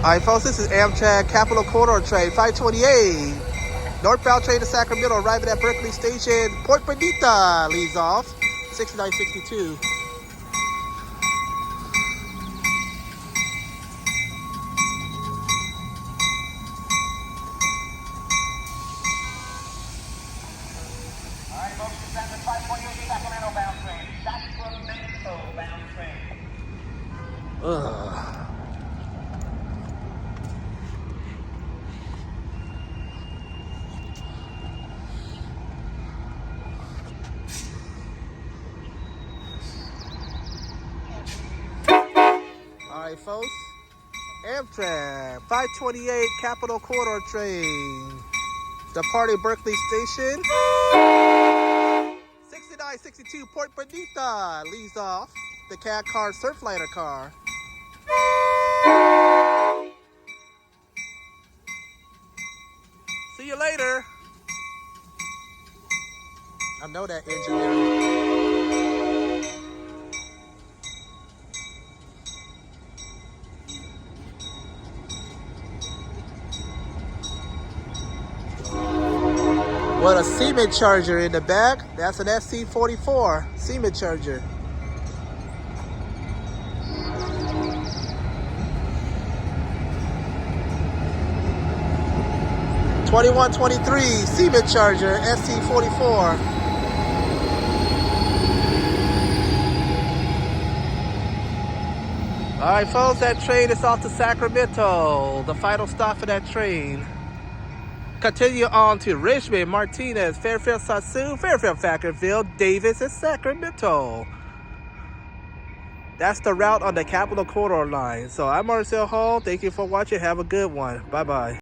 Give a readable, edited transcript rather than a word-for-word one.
Alright folks, this is Amtrak Capital Corridor train 528. Northbound train to Sacramento arriving at Berkeley Station. Port Bonita leaves off 6962. Alright folks, this is the 528 Sacramento bound train. Sacramento bound train. Ugh. Alright folks, Amtrak 528 Capital Corridor train departing Berkeley Station. 6962 Port Bonita leaves off the CAD car Surfliner car. See you later. I know that engineer. With a Siemens charger in the back. That's an SC44 Siemens charger. '21-23 Siemens charger SC44. Alright folks, that train is off to Sacramento. The final stop for that train. Continue on to Richmond, Martinez, Fairfield, Sassoon, Fairfield, Vacaville, Davis, and Sacramento. That's the route on the Capital Corridor line. So I'm Marcel Hall. Thank you for watching. Have a good one. Bye-bye.